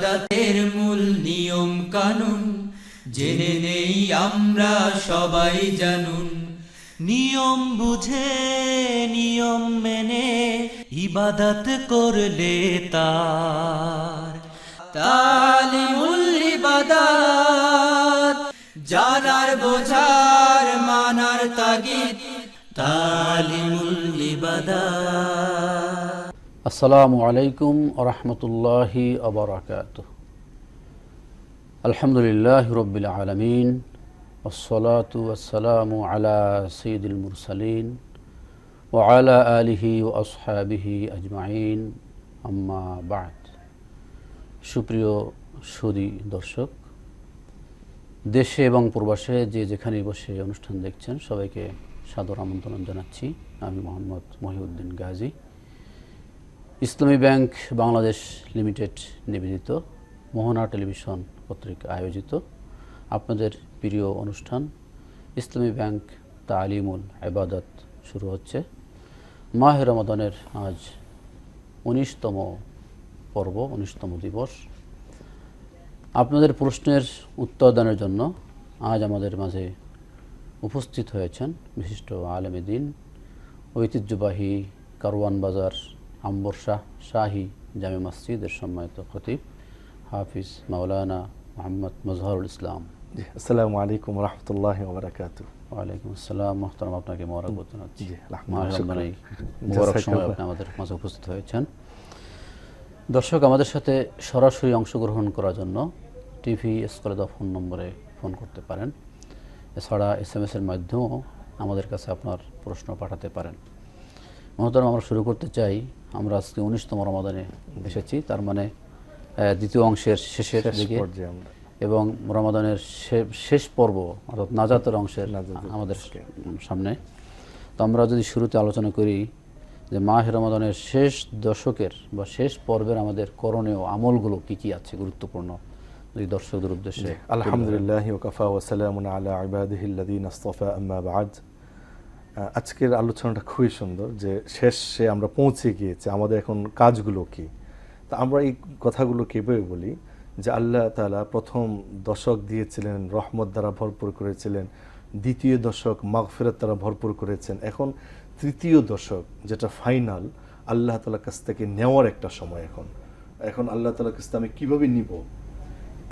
ইবাদতের মূল নিয়ম কানুন জেনে নেই আমরা সবাই জানুন। নিয়ম বুঝে নিয়ম মেনে ইবাদত করলে তার তালিমুল ইবাদত জানার বোঝার মানার তাগিদ তালিমুল ইবাদত। আসসালামু আলাইকুম ওয়া রাহমাতুল্লাহি ওয়া বারাকাতুহু। আলহামদুলিল্লাহি রাব্বিল আলামিন ওয়াসসালাতু ওয়াসসালামু আলা সাইয়্যিদিল মুরসালিন ওয়া আলা আলিহি ওয়া আসহাবিহি আজমাইন, আম্মা বা'দ। সুপ্রিয় সুধী দর্শক, দেশে এবং প্রবাসে যে যেখানে বসে অনুষ্ঠান দেখছেন সবাইকে সাদর আমন্ত্রণ জানাচ্ছি। আমি মোহাম্মদ মহিউদ্দিন গাজী, ইসলামী ব্যাংক বাংলাদেশ লিমিটেড নিবেদিত মোহনা টেলিভিশন কর্তৃক আয়োজিত আপনাদের প্রিয় অনুষ্ঠান ইসলামী ব্যাংক তালিমুল ইবাদত শুরু হচ্ছে। মাহে রমাদানের আজ 19তম পর্ব, 19তম দিবস। আপনাদের প্রশ্নের উত্তর দানের জন্য আজ আমাদের মাঝে উপস্থিত হয়েছেন বিশিষ্ট আলেমে দ্বীন, ঐতিহ্যবাহী কারওয়ান বাজার আম্বর শাহী জামে মসজিদের সম্মানিত খতিব হাফিজ মাওলানা মোহাম্মদ মজহারুল ইসলাম। আসসালামু আলাইকুম ওয়া রাহমাতুল্লাহি ওয়া বারাকাতুহু। ওয়ালাইকুম আসসালাম। মুহতারাম, আপনাকে মোবারকবাদ জানাচ্ছি। আলহামদুলিল্লাহ, মোবারক সময় আপনি আমাদের মাঝে উপস্থিত হয়েছেন। দর্শক, আমাদের সাথে সরাসরি অংশগ্রহণ করার জন্য টিভি স্ক্রিনে ফোন নম্বরে ফোন করতে পারেন। এছাড়া SMS এর মাধ্যমেও আমাদের কাছে আপনার প্রশ্ন পাঠাতে পারেন। মহতারাম, আমরা শুরু করতে চাই। আমরা আজকে 19তম রমাদানে এসেছি, তার মানে দ্বিতীয় অংশের শেষের দিকে এবং রমাদানের শেষ পর্ব অর্থাৎ নাজাতের অংশের আমাদের সামনে। তো আমরা যদি শুরুতে আলোচনা করি যে মাহে রমাদানের শেষ দশকের বা শেষ পর্বের আমাদের করণীয় আমলগুলো কি কি আছে গুরুত্বপূর্ণ, এই দর্শকদের উদ্দেশ্যে। আলহামদুলিল্লাহ ওয়া কাফা ওয়া সালামুন আলা ইবাদিহিল্লাযিনা ইসতাফা, আম্মা বা'দ। আজকের আলোচনাটা খুবই সুন্দর যে শেষে আমরা পৌঁছে গিয়েছি, আমাদের এখন কাজগুলো কি। তা আমরা এই কথাগুলো কীভাবে বলি যে আল্লাহ তাআলা প্রথম দশক দিয়েছিলেন, রহমত দ্বারা ভরপুর করেছিলেন, দ্বিতীয় দশক মাগফিরাত দ্বারা ভরপুর করেছেন, এখন তৃতীয় দশক যেটা ফাইনাল আল্লাহ তাআলার কাছ থেকে নেওয়ার একটা সময়। এখন আল্লাহ তাআলার কাছ থেকে আমি কীভাবে নিব,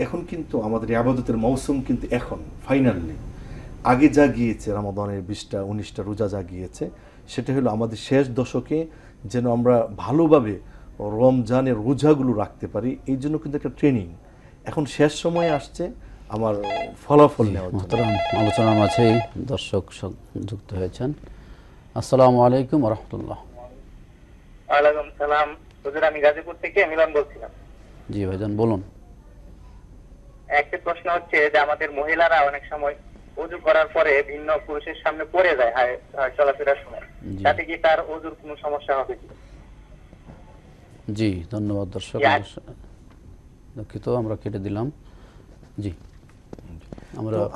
এখন কিন্তু আমাদের ইবাদতের মৌসুম কিন্তু এখন ফাইনালি আগে যা গিয়েছে রমাদানের 20টা 19টা রোজা যা গিয়েছে সেটা হলো আমাদের শেষ দশকে যেন আমরা ভালোভাবে রমজানের রোজাগুলো রাখতে পারি, এই জন্য কিন্তু একটা ট্রেনিং এখন শেষ সময়ে আসছে আমার ফলাফল নেওয়ার জন্য। আলোচনার মাঝেই দর্শক যুক্ত হয়েছেন। আসসালামু আলাইকুম ওয়া রাহমাতুল্লাহ। ওয়ালাইকুম সালাম। হুজুর, আমি গাজীপুর থেকে মিলন বলছিলাম। জি ভাইজান, বলুন। একটা প্রশ্ন হচ্ছে যে আমাদের মহিলারা অনেক সময় ওযু করার পরে ভিন্ন পুরুষের সামনে পড়ে যায় চলাফেরার সময়, তাতে কি তার ওযুর কোনো সমস্যা হবে কি? জি ধন্যবাদ দর্শক, দুঃখিত আমরা কেটে দিলাম। জি,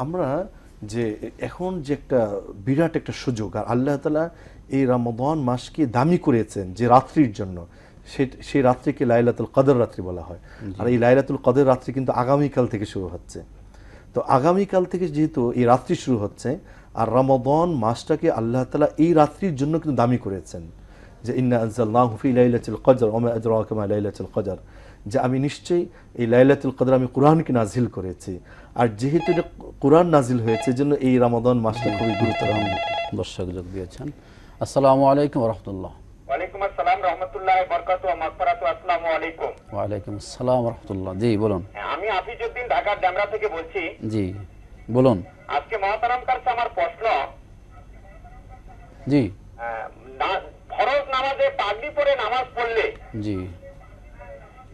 আমরা যে এখন যে একটা বিরাট একটা সুযোগ, আর আল্লাহ তাআলা এই রমাদান মাসকে দামি করেছেন যে রাত্রির জন্য, সেই রাত্রিকে লাইলাতুল কদর রাত্রি বলা হয়। আর এই লাইলাতুল কদর রাত্রি কিন্তু আগামীকাল থেকে শুরু হচ্ছে। তো আগামীকাল থেকে যেহেতু এই রাত্রি শুরু হচ্ছে, আর রমাদান মাসটাকে আল্লাহ তাআলা এই রাত্রির জন্য কিন্তু দামি করেছেন যে ইন্না আনজালনাহু ফি লাইলাতুল কদর ওয়া মা আদরাকা মা লাইলাতুল কদর, যে আমি নিশ্চয়ই এই লাইলাতুল কদর আমি কোরআনকে নাজিল করেছি। আর যেহেতু এটা কোরআন নাজিল হয়েছে জন্য এই রমাদান মাসটা খুবই গুরুত্বপূর্ণ। দর্শক যোগ দিয়েছেন। আসসালামু আলাইকুম ওয়া রাহমাতুল্লাহ। ওয়ালাইকুম আসসালাম রাহমাতুল্লাহি ওয়া বারাকাতুহু ওয়া মাগফিরাতু। আসসালামু আলাইকুম। ওয়া আলাইকুম আসসালাম ওয়া রাহমাতুল্লাহ। জি বলুন। আমি হাফিজউদ্দিন ঢাকার ডেমরা থেকে বলছি। জি বলুন। আজকে মহতারাম কাছে আমার প্রশ্ন, জি ফরজ নামাজে পাগড়ি পরে নামাজ পড়লে জি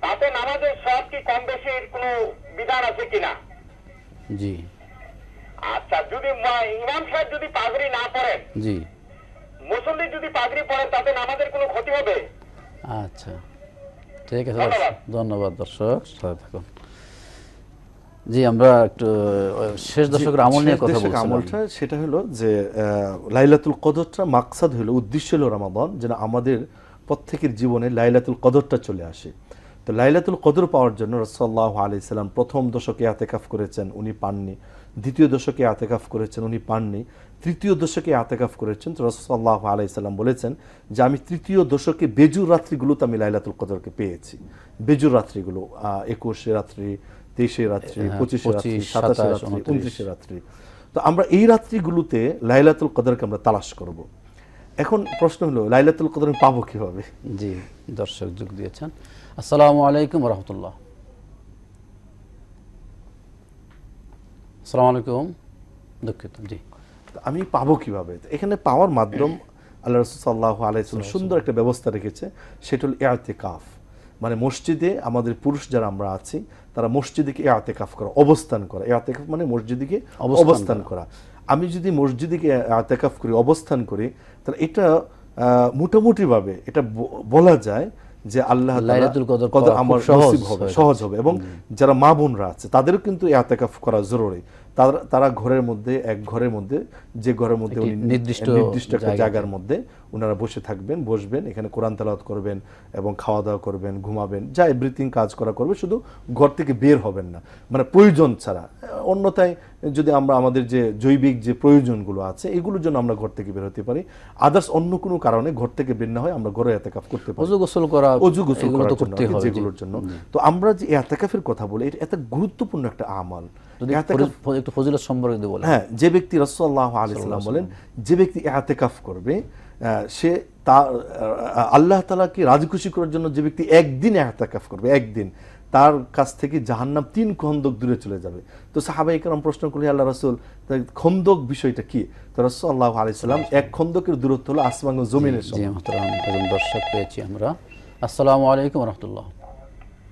তাতে নামাজের সব কি কম বেশির কোনো বিধান আছে কিনা? জি আচ্ছা, যদি ইমাম সাহেব যদি পাগড়ি না পরেন, জি মুসল্লি যদি পাগড়ি পরে, তাতে নামাজের কোনো ক্ষতি হবে? আচ্ছা, ঠিক আছে, ধন্যবাদ দর্শক, সাথে থাকুন। জি, আমরা একটু শেষ দশকের আমল নিয়ে কথা বলছিলাম। আমলটা সেটা হলো যে লাইলাতুল কদরটা মাকসাদ হলো, উদ্দেশ্য হলো রমাদান যেন আমাদের প্রত্যেকের জীবনে লাইলাতুল কদরটা চলে আসে। তো লাইলাতুল কদর পাওয়ার জন্য রাসূলুল্লাহ সাল্লাল্লাহু আলাইহি সাল্লাম প্রথম দশকে ইতিকাফ করেছেন, উনি পাননি। দ্বিতীয় দশকে ইতিকাফ করেছেন, উনি পাননি। তৃতীয় দশকে ইতিকাফ করেছেন, তো রাসূল সাল্লাল্লাহু আলাইহি সাল্লাম বলেছেন যে আমি তৃতীয় দশকে বেজুর রাত্রিগুলোতে আমি লাইলাতুল কদরকে পেয়েছি। বেজুর রাত্রিগুলো 21 রাত্রি, 23 রাত্রি, 25 রাত্রি, 27 রাত্রি, 29 রাত্রি। তো আমরা এই রাত্রিগুলোতে লাইলাতুল কদরকে আমরা তালাশ করব। এখন প্রশ্ন হলো লাইলাতুল কদর আমি পাবো কিভাবে? জি, দর্শক যোগ দিয়েছেন। আসসালামু আলাইকুম ওয়া রাহমাতুল্লাহ। আসসালামু আলাইকুম, দুঃখিত। জি, তো আমি পাবো কিভাবে? এখানে পাওয়ার মাধ্যম আল্লাহ রাসূল সাল্লাল্লাহু আলাইহি ওয়াসাল্লাম সুন্দর একটা ব্যবস্থা রেখেছে, সেটা হলো ইতিকাফ। মানে মসজিদে আমাদের পুরুষ যারা আমরা আছি তারা মসজিদে ইতিকাফ করা, অবস্থান করা। ইতিকাফ মানে মসজিদে অবস্থান করা। আমি যদি মসজিদে ইতিকাফ করি, অবস্থান করি, তাহলে এটা মোটামুটিভাবে এটা বলা যায় যে আল্লাহ লাইলাতুল কদর আমার নসিব হবে, সহজ হবে। এবং যারা মা বোনরা আছে তাদেরও কিন্তু ইতিকাফ করা জরুরি। তারা ঘরের মধ্যে, এক ঘরের মধ্যে, যে ঘরের মধ্যে উনি নির্দিষ্ট একটা জায়গার মধ্যে ওনারা বসে থাকবেন, বসবেন, এখানে কোরআন তেলাওয়াত করবেন এবং খাওয়া দাওয়া করবেন, ঘুমাবেন, যা এভরিথিং কাজ করা করবে, শুধু ঘর থেকে বের হবেন না, মানে প্রয়োজন ছাড়া। অন্যথায় যদি আমরা আমাদের যে জৈবিক যে প্রয়োজনগুলো আছে এগুলোর জন্য আমরা ঘর থেকে বের হতে পারি, আদার্স অন্য কোনো কারণে ঘর থেকে বের না হয় আমরা ঘরে ইতিকাফ করতে পারি। ওযু গোসল করা, যেগুলোর জন্য। তো আমরা যে ইতিকাফের কথা বলি, এটা এত গুরুত্বপূর্ণ একটা আমল। একটু ফজিলত সম্পর্কে যদি বলেন। হ্যাঁ, যে ব্যক্তি রাসূলুল্লাহ সাল্লাল্লাহু আলাইহি ওয়াসাল্লাম বলেন যে ব্যক্তি ইতিকাফ করবে সে আল্লাহ তাআলাকে রাজি খুশি করার জন্য যে ব্যক্তি একদিন ইতিকাফ করবে, একদিন, তার কাছ থেকে জাহান্নাম 3 খন্দক দূরে চলে যাবে। তো সাহাবায়ে কেরাম প্রশ্ন করলেন, আল্লাহ রাসূল খন্দক বিষয়টা কি? তো রাসূল সাল্লাল্লাহু আলাইহি ওয়াসাল্লাম এক খন্দকের দূরত্ব হলো আসমান ও জমিনের সমান। জি মুহতারাম, একজন দর্শক পেয়েছি আমরা। আসসালামু আলাইকুম ওয়া রাহমাতুল্লাহ।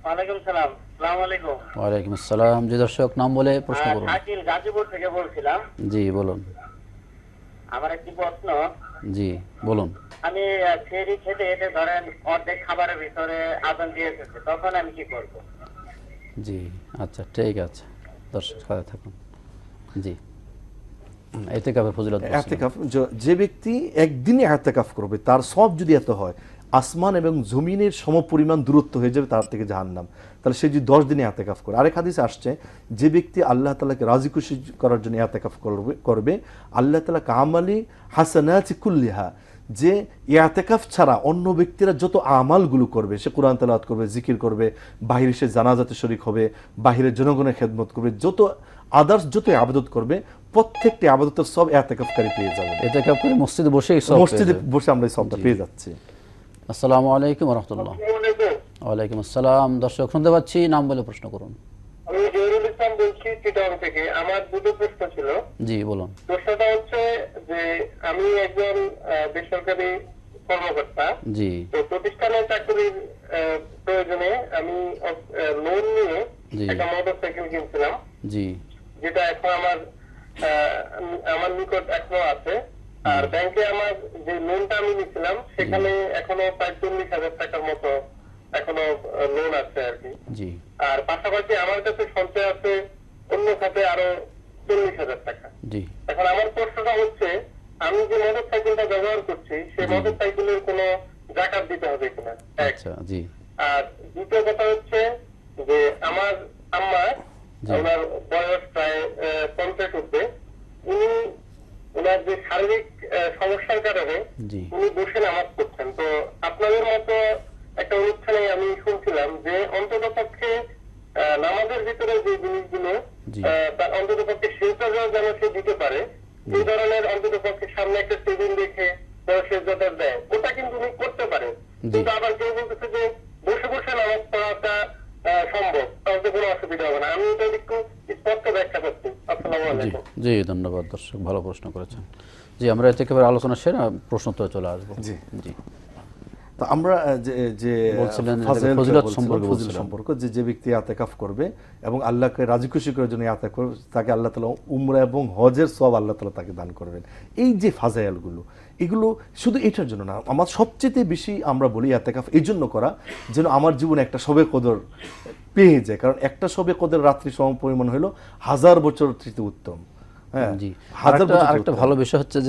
ওয়ালাইকুম সালাম। আসসালামু আলাইকুম। ওয়া আলাইকুম আসসালাম। জি দর্শক, নাম বলে প্রশ্ন করুন। শাকিল গাজীপুর থেকে বলছিলাম। জি বলুন। আমার একটি প্রশ্ন। জি বলুন। আমি ফেরি খেতে এসে ধরেন অর্ধেক খাবারের ভিতরে আজান দিয়ে এসেছে, তখন আমি কি করব? জি আচ্ছা, ঠিক আছে, দর্শক সাথে থাকুন। জি, ইতিকাফের ফজিলত। ইতিকাফ, যে ব্যক্তি একদিনে ইতিকাফ করবে তার সব যদি এত হয়, আসমান এবং জমিনের সমপরিমাণ দূরত্ব হয়ে যাবে তার থেকে জাহান্নাম, তাহলে সে যদি 10 দিনে ইতিকাফ করে। আরেক হাদিসে আসছে যে ব্যক্তি আল্লাহ তাআলাকে রাজি খুশি করার জন্য ইতিকাফ করবে, আল্লাহ তাআলা কামালি হাসানাতি কুল্লিহা, যে ইতিকাফ ছাড়া অন্য ব্যক্তিরা যত আমালগুলো করবে, সে কোরআন তেলাওয়াত করবে, জিকির করবে, বাহিরে সে জানাজাতে শরীক হবে, বাহিরে জনগণের খেদমত করবে, যত আদার্স যত ইবাদত করবে, প্রত্যেকটি ইবাদতের সব ইতিকাফকারী পেয়ে যাবে। ইতিকাফ করে মসজিদে বসে আমরা এই সবটা পেয়ে যাচ্ছি। আসসালামু আলাইকুম ওয়া রাহমাতুল্লাহ। ওয়া আলাইকুম আসসালাম। দর্শক শুনতে পাচ্ছি, নাম বলে প্রশ্ন করুন। আমি জহিরুল ইসলাম বলছি চিটাগং থেকে। আমার দুটো প্রশ্ন ছিল। জি বলুন। প্রশ্নটা হচ্ছে যে আমি একজন বেসরকারি কর্মকর্তা। জি। তো প্রতিষ্ঠানের চাকরির প্রয়োজনে আমি লোন নিয়ে একটা মোটরসাইকেল কিনছিলাম। জি। যেটা এখন আমার নিকট এখনো আছে। আর ব্যাংকে আমার যে লোনটা আমি নিয়েছিলাম সেখানে এখনো প্রায় 40,000 টাকার মতো এখনো লোন আছে আর কি। জি। আর পাশাপাশি আমার কাছে সঞ্চয় আছে অন্য খাতে আরো 40,000 টাকা। জি। এখন আমার প্রশ্নটা হচ্ছে, আমি যে মোটরসাইকেলটা ব্যবহার করছি সেই মোটরসাইকেলের কোনো জাকাত দিতে হবে কিনা? আচ্ছা। জি। আর দ্বিতীয় কথা হচ্ছে যে আমার আম্মা, ওনার বয়স প্রায় 50 উঠবে, উনি ওনার যে শারীরিক সমস্যার কারণে উনি বসে নামাজ পড়ছেন। তো আপনাদের মতো একটা অনুষ্ঠানে আমি শুনছিলাম যে অন্তত পক্ষে নামাজের ভিতরে যে জিনিসগুলো অন্তত পক্ষে সেজদা যেন সে দিতে পারে, এই ধরনের অন্তত পক্ষে সামনে একটা টেবিল রেখে সেজদাটা দেয়, ওটা কিন্তু উনি করতে পারে। কিন্তু আবার কেউ বলতেছে যে বসে বসে নামাজ পড়াটা সম্ভব, তাহলে কোনো অসুবিধা হবে না। আমি এটা একটু স্পষ্ট ব্যাখ্যা করছি। আসসালামু আলাইকুম। জি ধন্যবাদ দর্শক, ভালো প্রশ্ন করেছেন। জি, আমরা ইতিকাফের আলোচনা সেরে প্রশ্নোত্তরে চলে আসবো। জি জি। তো আমরা যে ফজিলত সম্পর্ক যে ব্যক্তি ইতিকাফ করবে এবং আল্লাহকে রাজি খুশি করার জন্য ইতিকাফ করবে, তাকে আল্লাহ তাআলা উমরা এবং হজের সওয়াব আল্লাহ তাআলা তাকে দান করবেন। এই যে ফাজাইলগুলো, এগুলো শুধু এটার জন্য না, আমার সবচেয়ে বেশি আমরা বলি ইতিকাফ এই জন্য করা যেন আমার জীবনে একটা শবে কদর পেয়ে যায়, কারণ একটা শবে কদর রাত্রি সম পরিমাণ হলো 1000 বছর থেকে উত্তম। জি। আরেকটা ভালো বিষয় হচ্ছে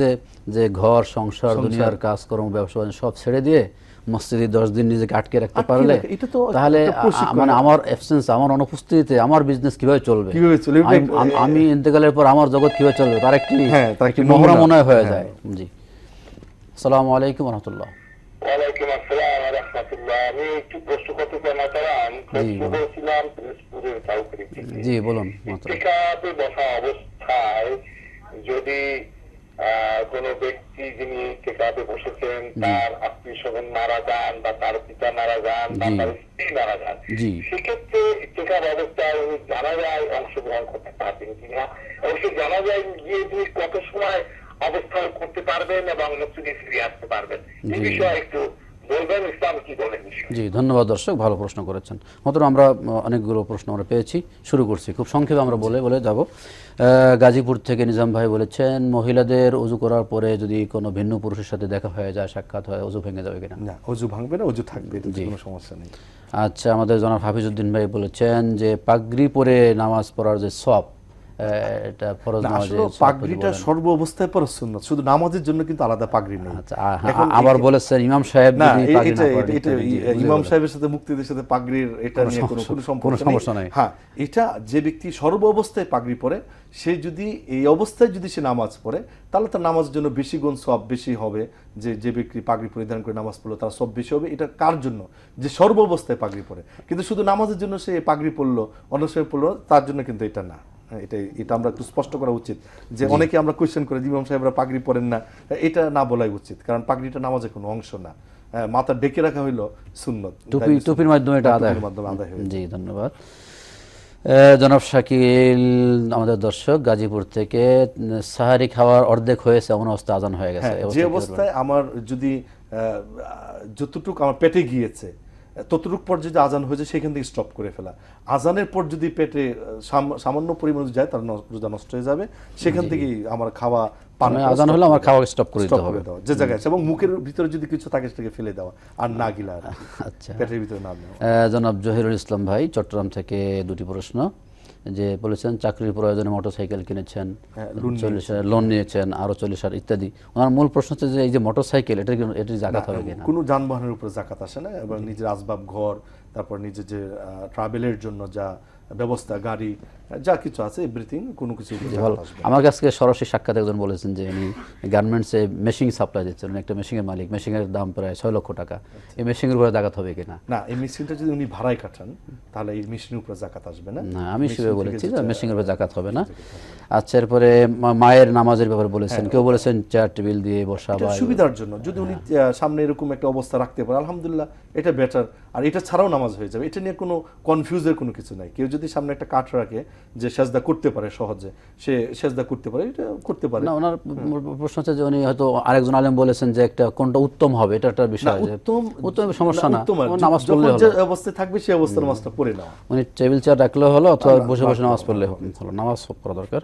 যে ঘর সংসার দুনিয়ার কাজকর্ম ব্যবসা সব ছেড়ে দিয়ে মসজিদে 10 দিন নিজেকে আটকে রাখতে আটকে পারলে রাখে, এটা তো তাহলে একটা প্রশিক্ষণ। মানে আমার অ্যাবসেন্স, আমার অনুপস্থিতিতে আমার বিজনেস কিভাবে চলবে, কিভাবে চলবে? আমি ইন্তেকালের পর আমার জগৎ কিভাবে চলবে, তার একটি হ্যাঁ, তার একটি একটি মহড়া নমুনা। মনে হয় হয়ে হ্যাঁ। যায়। জি, আসসালামু আলাইকুম ওয়া রাহমাতুল্লাহ। ওয়ালাইকুম আসসালাম ওয়া রাহমাতুল্লাহ। আমি একটু প্রশ্ন করতে চাই মাতারাম। প্রশ্ন বলুন। করেছিলাম পিরোজপুরের চাউকরি থেকে। জি বলুন মাত্র। ইতিকাফে বসা অবস্থায় যদি কোনো ব্যক্তি যিনি ইতিকাফে বসেছেন তার আত্মীয় স্বজন মারা যান বা তার পিতা মারা যান বা জি। তার স্ত্রী মারা যান, জি। সেক্ষেত্রে ইতিকাফ অবস্থায় উনি জানাজায় অংশগ্রহণ করতে পারবেন কিনা, অবশ্যই জানাজায় গিয়ে তিনি কত সময় অবস্থান করতে পারবেন এবং মসজিদে ফিরে আসতে পারবেন, এই জি। বিষয়ে একটু বলবেন, ইসলাম কি বলেন বিষয়। জি, ধন্যবাদ দর্শক, ভালো প্রশ্ন করেছেন। মাত্র আমরা অনেকগুলো প্রশ্ন আমরা পেয়েছি, শুরু করছি খুব সংক্ষেপে আমরা বলে যাব। গাজীপুর থেকে নিজাম ভাই বলেছেন, মহিলাদের ওযু করার পরে যদি কোনো ভিন্ন পুরুষের সাথে দেখা হয়ে যায়, সাক্ষাৎ হয়, ওযু ভেঙে যাবে কিনা? না, অজু ভাঙবে না, অজু থাকবে, এটাতে জি। কোনো সমস্যা নেই। আচ্ছা, আমাদের জনাব হাফিজউদ্দিন ভাই বলেছেন যে পাগড়ি পরে নামাজ পড়ার যে সওয়াব, এটা ফরজ না, নামাজে আসলে পাগড়িটা সর্ব অবস্থায় পরা সুন্নাত, শুধু নামাজের জন্য কিন্তু আলাদা পাগড়ি নেই। আচ্ছা, এখন আবার বলেছেন ইমাম সাহেব না, যদি পাগড়ি না পরেন, এটা জি, বুঝে ইমাম গেলাম। সাহেবের সাথে মুক্তিদের সাথে পাগড়ির এটা নিয়ে কোনো কোনো সমস্যা নাই। হ্যাঁ, এটা যে ব্যক্তি সর্ব অবস্থায় পাগড়ি পরে, সে যদি এই অবস্থায় যদি সে নামাজ পড়ে, তাহলে তার নামাজের জন্য বেশি গুণ সওয়াব বেশি হবে। যে ব্যক্তি পাগড়ি পরিধান করে নামাজ পড়লো তার সব বেশি হবে। এটা কার জন্য? যে সর্ব অবস্থায় পাগড়ি পরে। কিন্তু শুধু নামাজের জন্য সে পাগড়ি পরলো, অন্য সময় পড়লো, তার জন্য কিন্তু এটা না। এটা আমরা একটু স্পষ্ট করা উচিত, যে অনেকে আমরা কোয়েশ্চেন করে ইমাম সাহেবরা পাগড়ি পরেন না, এটা না বলাই উচিত, কারণ পাগড়িটা নামাজের কোনো অংশ না। মাথা ডেকে রাখা হইলো সুন্নত, টুপির মাধ্যমে এটা আদায় টুপির মাধ্যমে আদায় হয়। জি, ধন্যবাদ। জনাব শাকিল আমাদের দর্শক গাজীপুর থেকে, সাহারি খাওয়ার অর্ধেক হয়েছে এমন অবস্থা আজান হয়ে গেছে, হ্যাঁ, যে অবস্থায় আমার যদি যতটুকু আমার পেটে গিয়েছে ততটুকু পর যদি আজান হয়েছে সেখান থেকে স্টপ করে ফেলা। আজানের পর যদি পেটে সামান্য পরিমাণ যায় তার রোজা নষ্ট হয়ে যাবে, সেখান থেকেই আমার খাওয়া পান আজান হলে আমার খাওয়া স্টপ করে দিতে হবে যে জায়গায় আছে, এবং মুখের ভিতরে যদি কিছু থাকে সেটাকে ফেলে দেওয়া, আর না গিলা, আচ্ছা, পেটের ভিতরে না নেওয়া। জনাব জহিরুল ইসলাম ভাই চট্টগ্রাম থেকে দুটি প্রশ্ন, যে বলেছেন চাকরির প্রয়োজনে মোটরসাইকেল কিনেছেন, লোন নিয়েছেন, আরো 40,000 ইত্যাদি। ওনার মূল প্রশ্ন হচ্ছে যে এই যে মোটরসাইকেল, এটার জাকাত হবে কিনা? কোনো যানবাহনের উপর জাকাত আসে না, এবং নিজের আসবাব ঘর, তারপর নিজের যে ট্রাভেলের জন্য যা ব্যবস্থা, গাড়ি যা কিছু আছে, এভরিথিং, কোনো কিছু আমার কাছে সরাসরি সাক্ষাৎ একজন বলেছেন যে উনি গার্মেন্টসে মেশিন সাপ্লাই দিচ্ছেন, একটা মেশিনের মালিক, মেশিনের দাম প্রায় 6 লক্ষ টাকা, এই মেশিনের উপরে জাকাত হবে কিনা? না, এই মেশিনটা যদি উনি ভাড়ায় কাটান তাহলে এই মেশিনের উপরে জাকাত আসবে না। না, আমি সেভাবে বলেছি যে মেশিনের উপরে জাকাত হবে না। আচ্ছা, এরপরে মায়ের নামাজের ব্যাপারে বলেছেন, কেউ বলেছেন চেয়ার টেবিল দিয়ে বসা বা সুবিধার জন্য যদি উনি সামনে এরকম একটা অবস্থা রাখতে পারে, আলহামদুলিল্লাহ, এটা বেটার। আর এটা ছাড়াও নামাজ হয়ে যাবে, এটা নিয়ে কোনো কনফিউজের কোনো কিছু নাই। কেউ যদি সামনে একটা কাঠ রাখে যে সেজদা করতে পারে সহজে, সে সেজদা করতে পারে, এটা করতে পারে না। ওনার প্রশ্ন হচ্ছে যে উনি হয়তো আরেকজন আলেম বলেছেন যে একটা কোনটা উত্তম হবে, এটা একটা বিষয়, উত্তম সমস্যা না, নামাজ পড়লে হলো, যে অবস্থায় থাকবে সেই অবস্থায় নামাজটা পড়ে নাও। উনি টেবিল চেয়ার রাখলেও হলো অথবা বসে বসে নামাজ পড়লে হলো, নামাজ করা দরকার।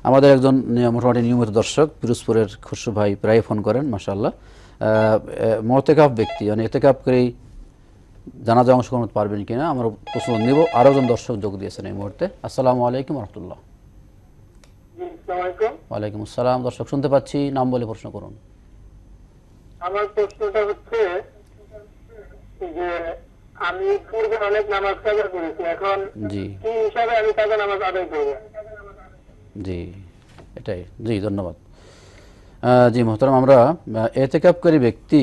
আমাদের একজন মোটামুটি নিয়মিত দর্শক পিরোজপুরের খুশরু ভাই প্রায় ফোন করেন, মাশাআল্লাহ। মুতেকাফ ব্যক্তি, মানে এতেকাফ করেই জানাজা অংশগ্রহণ করতে পারবেন কিনা আমরা প্রশ্ন নিব। আরো একজন দর্শক যোগ দিয়েছেন এই মুহূর্তে। আসসালামু আলাইকুম ওয়া রাহমাতুল্লাহ। ওয়ালাইকুম আসসালাম। দর্শক শুনতে পাচ্ছি, নাম বলে প্রশ্ন করুন। আমার প্রশ্নটা হচ্ছে যে আমি পূর্বে অনেক নামাজ কাজা করেছি, এখন জি কি হিসাবে আমি কাজা নামাজ আদায় করব? জি, এটাই। জি, ধন্যবাদ। জি মোহতারাম, আমরা এতেকাফকারী ব্যক্তি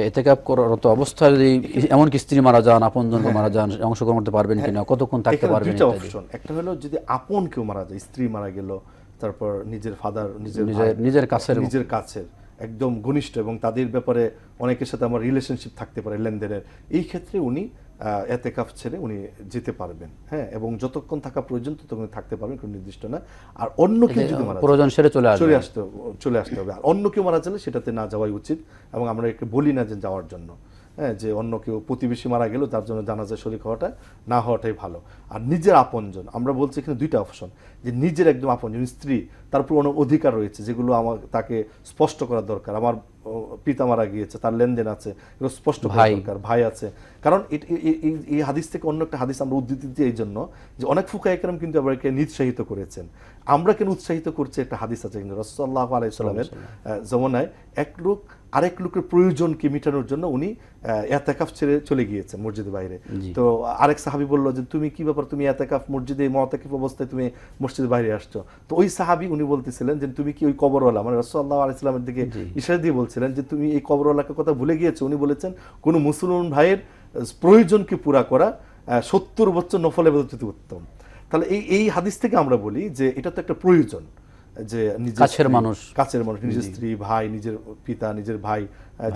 এতেকাফ করত অবস্থায় যদি এমনকি স্ত্রী মারা যান, আপনজন মারা যান, অংশগ্রহণ করতে পারবেন কিনা, কতক্ষণ থাকতে পারবেন? দুইটা অপশন, একটা হলো যদি আপন কেউ মারা যায়, স্ত্রী মারা গেল, তারপর নিজের ফাদার, নিজের কাছের একদম ঘনিষ্ঠ, এবং তাদের ব্যাপারে অনেকের সাথে আমার রিলেশনশিপ থাকতে পারে লেনদেনের, এই ক্ষেত্রে উনি এতেকাফ ছেড়ে উনি যেতে পারবেন। হ্যাঁ, এবং যতক্ষণ থাকা প্রয়োজন ততক্ষণ থাকতে পারবেন, কোনো নির্দিষ্ট না। আর অন্য কেউ যদি মারা প্রয়োজন সেরে চলে আসতে হবে। আর অন্য কেউ মারা গেলে সেটাতে না যাওয়াই উচিত, এবং আমরা একটু বলি না যে যাওয়ার জন্য। হ্যাঁ, যে অন্য কেউ প্রতিবেশী মারা গেল তার জন্য জানাজায় শরীক হওয়াটা না হওয়াটাই ভালো। আর নিজের আপনজন, আমরা বলছি এখানে দুইটা অপশন, যে নিজের একদম আপনজন স্ত্রী, তার উপর অনেক অধিকার রয়েছে যেগুলো আমার তাকে স্পষ্ট করা দরকার। আমার পিতা মারা গিয়েছে, তার লেনদেন আছে, এগুলো স্পষ্ট করা দরকার, ভাই আছে। কারণ এই হাদিস থেকে অন্য একটা হাদিস আমরা উদ্ধৃতি দিই এই জন্য যে অনেক ফুকায়ে কেরাম কিন্তু আমাকে নিরুৎসাহিত করেছেন। আমরা কেন উৎসাহিত করছি, একটা হাদিস আছে রাসূলুল্লাহ সাল্লাল্লাহু আলাইহি ওয়াসাল্লামের জমানায় এক লোক আরেক লোকের প্রয়োজনকে মেটানোর জন্য উনি ইতিকাফ ছেড়ে চলে গিয়েছেন মসজিদের বাইরে। তো আরেক সাহাবী বলল যে তুমি কি ব্যাপার, তুমি ইতিকাফ মসজিদে মুতাকিফ অবস্থায় তুমি মসজিদের বাইরে আসছো? তো ওই সাহাবী উনি বলতেছিলেন যে তুমি কি ওই কবরওয়ালা, মানে রাসূলুল্লাহ সাল্লাল্লাহু আলাইহি ওয়াসাল্লামের দিকে ইশারা দিয়ে বলছিলেন যে তুমি এই কবরওয়ালাকে কথা ভুলে গিয়েছো। উনি বলেছেন কোন মুসলমান ভাইয়ের প্রয়োজনকে পুরা করা 70 বছর নফল ইবাদত থেকে উত্তম। তাহলে এই হাদিস থেকে আমরা বলি যে এটা তো একটা প্রয়োজন, যে কাছের মানুষ নিজের স্ত্রী, ভাই, নিজের পিতা, নিজের ভাই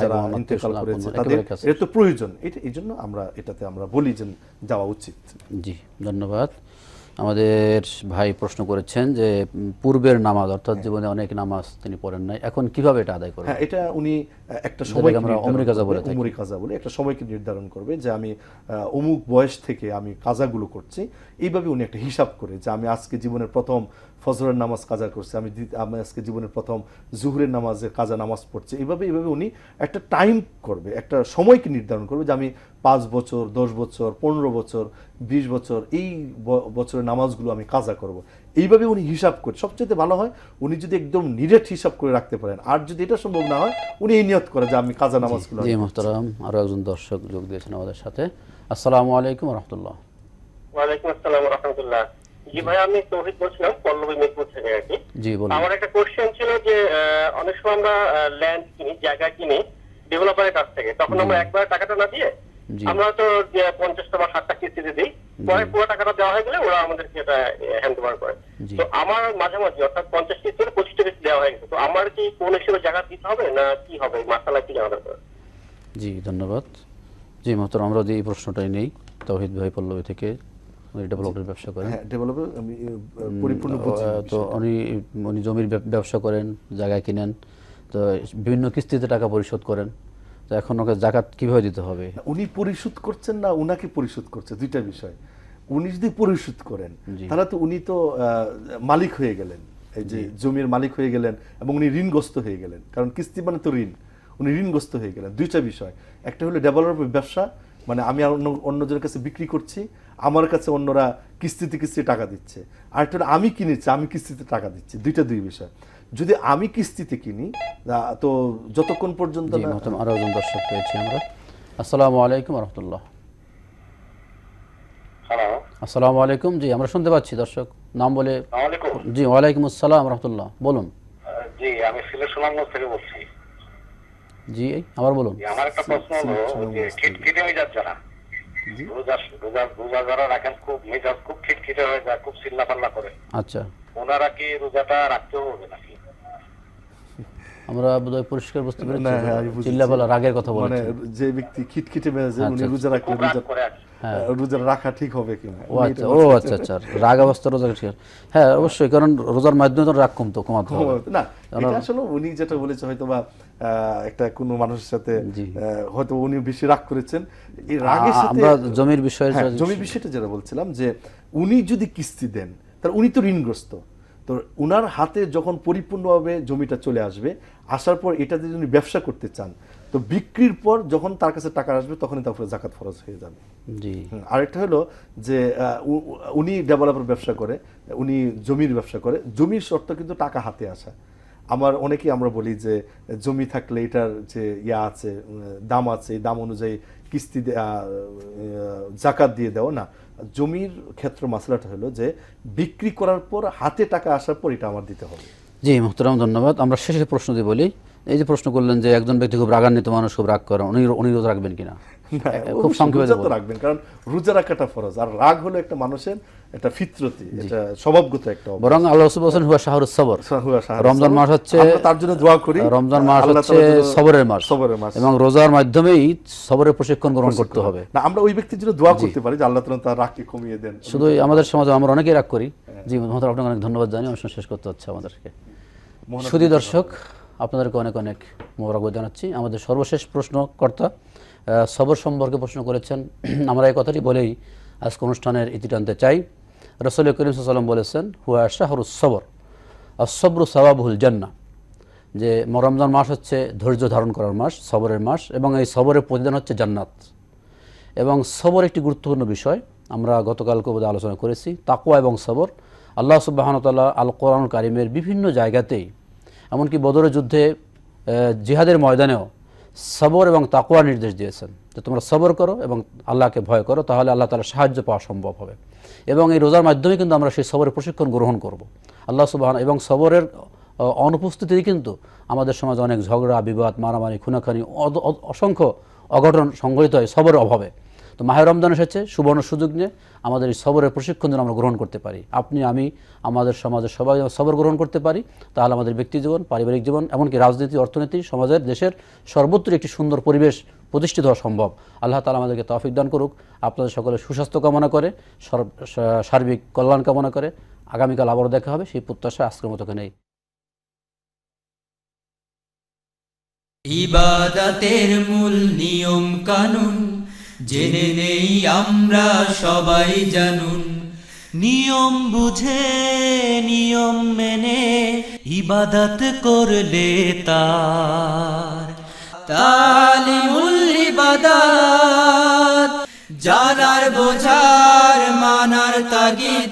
যারা ইন্তেকাল করেছে তাদের এটা তো প্রয়োজন। এই জন্য আমরা এটাতে আমরা বলি যে যাওয়া উচিত। জি, ধন্যবাদ। আমাদের ভাই প্রশ্ন করেছেন যে পূর্বের নামাজ অর্থাৎ জীবনে অনেক নামাজ তিনি পড়েন নাই, এখন কিভাবে এটা আদায় করবেন? হ্যাঁ, এটা উনি একটা সময় আমরা উমরি কাজা বলে থাকি। উমরি কাজা বলে একটা সময়কে নির্ধারণ করবে যে আমি অমুক বয়স থেকে আমি কাজাগুলো করছি। এইভাবে উনি একটা হিসাব করে যে আমি আজকে জীবনের প্রথম ফজরের নামাজ কাজা করছি, আমি আজকে জীবনের প্রথম জুহরের নামাজে কাজা নামাজ পড়ছি। এইভাবে উনি একটা টাইম করবে, একটা সময়কে নির্ধারণ করবে যে আমি 5 বছর, 10 বছর, 15 বছর, 20 বছর এই বছরের নামাজগুলো আমি কাজা করব। এইভাবে উনি হিসাব করে, সবচেয়ে ভালো হয় উনি যদি একদম নিরেট হিসাব করে রাখতে পারেন। আর যদি এটা সম্ভব না হয় উনি এই নিয়ত করে যে আমি কাজা নামাজগুলো। জি মুহতারাম, আরো একজন দর্শক যোগ দিয়েছেন আমাদের সাথে। আসসালামু আলাইকুম ওয়া রাহমাতুল্লাহ। ওয়া আলাইকুম আসসালাম ওয়া রাহমাতুল্লাহ। জি ভাই, আমি তৌহিদ বলছিলাম পল্লবী মিরপুর থেকে আর কি। জি বলুন। আমার একটা কোশ্চেন ছিল যে অনেক সময় আমরা ল্যান্ড কিনি, জায়গা কিনি ডেভেলপারের কাছ থেকে, তখন আমরা একবার টাকাটা না দিয়ে আমরা তো 50টা বা 60টা কিস্তিতে দিই, পরে পুরো টাকাটা দেওয়া হয়ে গেলে ওরা আমাদেরকে এটা হ্যান্ড ওভার করে। তো আমার মাঝামাঝি অর্থাৎ 50 কিস্তি 25টা কিস্তি দেওয়া হয়ে গেছে, তো আমার কি কোন হিসেবে জায়গা দিতে হবে না কি হবে, মাসালা কি জানা দরকার? জি ধন্যবাদ। জি মুহতারাম, আমরা এই প্রশ্নটাই নেই। তৌহিদ ভাই পল্লবী থেকে ডেভেলপের ব্যবসা করেন। হ্যাঁ, ডেভেলপার আমি পরিপূর্ণ তো উনি জমির ব্যবসা করেন, জায়গা কিনেন, তো বিভিন্ন কিস্তিতে টাকা পরিশোধ করেন। তো এখন ওকে যাকাত কিভাবে দিতে হবে? উনি পরিশোধ করছেন না উনাকে পরিশোধ করছে, দুইটা বিষয়। উনি যদি পরিশোধ করেন তাহলে তো উনি তো মালিক হয়ে গেলেন, এই যে জমির মালিক হয়ে গেলেন, এবং উনি ঋণগ্রস্ত হয়ে গেলেন, কারণ কিস্তি মানে তো ঋণ, উনি ঋণগ্রস্ত হয়ে গেলেন। দুইটা বিষয়, একটা হলো ডেভেলপার ব্যবসা, মানে আমি অন্যজনের কাছে বিক্রি করছি, আমার কাছে অন্যরা কিস্তিতে টাকা দিচ্ছে। আর একটা আমি কিনেছি, আমি কিস্তিতে টাকা দিচ্ছি, দুই বিষয়। যদি আমি কিস্তিতে কিনি তো যতক্ষণ পর্যন্ত আরো একজন দর্শক পেয়েছি আমরা। আসসালামু আলাইকুম ওয়া রাহমাতুল্লাহ। হ্যালো, আসসালামু আলাইকুম। জি আমরা শুনতে পাচ্ছি, দর্শক নাম বলে। জি ওয়ালাইকুম আসসালাম ওয়া রাহমাতুল্লাহ, বলুন। জি, আমি সিলেট সুনামগঞ্জ থেকে বলছি। জি আবার বলুন। আমার একটা প্রশ্ন হলো যে খিটখিটে মেজাজ যারা রোজা যারা রাখেন, খুব মেজাজ খুব খিটখিটে হয়ে যায়, খুব চিল্লাপাল্লা করে, আচ্ছা, ওনারা কি রোজাটা রাখতে হবে নাকি? আমরা বোধহয় পরিষ্কার বুঝতে পেরেছি, চিল্লাপাল্লা রাগের কথা বলেন। মানে যে ব্যক্তি খিটখিটে মেজাজে উনি রোজা রাখলে রোজা রাখা ঠিক হবে কিনা? ও আচ্ছা আচ্ছা, রাগ অবস্থা রোজা ঠিক। হ্যাঁ অবশ্যই, কারণ রোজার মাধ্যমে তো রাগ কমাতে হবে না। এটা আসলে উনি যেটা বলেছে হয়তো বা একটা কোনো মানুষের সাথে হয়তো উনি বেশি রাগ করেছেন, এই রাগের সাথে আমরা জমির বিষয়টা যেটা বলছিলাম যে উনি যদি কিস্তি দেন তাহলে উনি তো ঋণগ্রস্ত। তো উনার হাতে যখন পরিপূর্ণভাবে জমিটা চলে আসবে, আসার পর এটা যদি উনি ব্যবসা করতে চান, তো বিক্রির পর যখন তার কাছে টাকা আসবে তখনই তার উপরে যাকাত ফরজ হয়ে যাবে। জি। আরেকটা হলো যে উনি ডেভেলপার ব্যবসা করে, উনি জমির ব্যবসা করে, জমির শর্ত কিন্তু টাকা হাতে আসা। অনেকেই আমরা বলি যে জমি থাকলে এটার যে আছে দাম আছে, এই দাম অনুযায়ী কিস্তি যাকাত দিয়ে দেওয়া না। জমির ক্ষেত্রে মাসলাটা হলো যে বিক্রি করার পর হাতে টাকা আসার পর এটা আমার দিতে হবে। জি মুহতারাম, ধন্যবাদ। আমরা শেষে প্রশ্ন দিয়ে বলি, এই যে প্রশ্ন করলেন যে একজন ব্যক্তি খুব রাগান্বিত মানুষ, খুব রাগ করেন, উনি রোজা রাখবেন কিনা? খুব সংক্ষেপে রাখবেন, কারণ রোজা রাখাটা ফরজ। আর রাগ হলো একটা মানুষের একটা ফিতরতি, এটা স্বভাবগত একটা। বরং আল্লাহ রাসূল বলেছেন হুয়া শাহরুস সবর, রমজান মাস হচ্ছে, আমরা তার জন্য দোয়া করি, রমজান মাস হচ্ছে সবরের মাস, এবং রোজার মাধ্যমেই সবরের প্রশিক্ষণ গ্রহণ করতে হবে। না, আমরা ওই ব্যক্তির জন্য দোয়া করতে পারি যে আল্লাহ তাআলা তার রাগকে কমিয়ে দেন। শুধু আমাদের সমাজে আমরা অনেকেই রাগ করি। জি মুহতারাম, আপনাকে অনেক ধন্যবাদ জানিয়ে অনুষ্ঠান শেষ করতে হচ্ছে আমাদেরকে। সুধী দর্শক, আপনাদেরকে অনেক অনেক মোবারকবাদ জানাচ্ছি। আমাদের সর্বশেষ প্রশ্নকর্তা সবর সম্পর্কে প্রশ্ন করেছেন। আমরা এই কথাটি বলেই আজকে অনুষ্ঠানের ইতি টানতে চাই। রাসূল করিম সাল্লাল্লাহু আলাইহি ওয়াসাল্লাম বলেছেন হুয়া শাহরুস সবর আস-সবরু সাওয়াবুল জান্নাহ, যে রমজান মাস হচ্ছে ধৈর্য ধারণ করার মাস, সবরের মাস, এবং এই সবরের প্রতিদান হচ্ছে জান্নাত। এবং সবর একটি গুরুত্বপূর্ণ বিষয়, আমরা গতকালকে বোধহয় আলোচনা করেছি। তাকওয়া এবং সবর আল্লাহ সুবহানাহু ওয়া তাআলা আল কোরআনুল কারীমের বিভিন্ন জায়গাতেই, এমনকি বদরের যুদ্ধে জিহাদের ময়দানেও সবর এবং তাকওয়ার নির্দেশ দিয়েছেন যে তোমরা সবর করো এবং আল্লাহকে ভয় করো, তাহলে আল্লাহ তাআলার সাহায্য পাওয়া সম্ভব হবে। এবং এই রোজার মাধ্যমে কিন্তু আমরা সেই সবরের প্রশিক্ষণ গ্রহণ করব আল্লাহ সুবহানাহু। এবং সবরের অনুপস্থিতিতে কিন্তু আমাদের সমাজে অনেক ঝগড়া বিবাদ মারামারি খুনাখানি অসংখ্য অঘটন সংঘটিত হয় সবরের অভাবে। তো মাহে রমজান এসেছে, সুবর্ণ সুযোগ নিয়ে আমাদের এই সবরের প্রশিক্ষণ যেন আমরা গ্রহণ করতে পারি। আপনি আমি আমাদের সমাজের সবাই সবর গ্রহণ করতে পারি, তাহলে আমাদের ব্যক্তি জীবন পারিবারিক জীবন এমনকি রাজনীতি অর্থনীতি সমাজের দেশের সর্বত্র একটি সুন্দর পরিবেশ প্রতিষ্ঠিত হওয়া সম্ভব। আল্লাহ তাআলা আমাদেরকে তৌফিক দান করুক। আপনাদের সকলের সুস্বাস্থ্য কামনা করে সার্বিক কল্যাণ কামনা করে আগামীকাল আবারও দেখা হবে সেই প্রত্যাশা আজকের মতো নেই। ইবাদতের মূল নিয়ম কানুন জেনে নেই আমরা সবাই জানুন। নিয়ম বুঝে নিয়ম মেনে ইবাদত করলে তার তালিমুল ইবাদাত জানার বোঝার মানার তাগিদ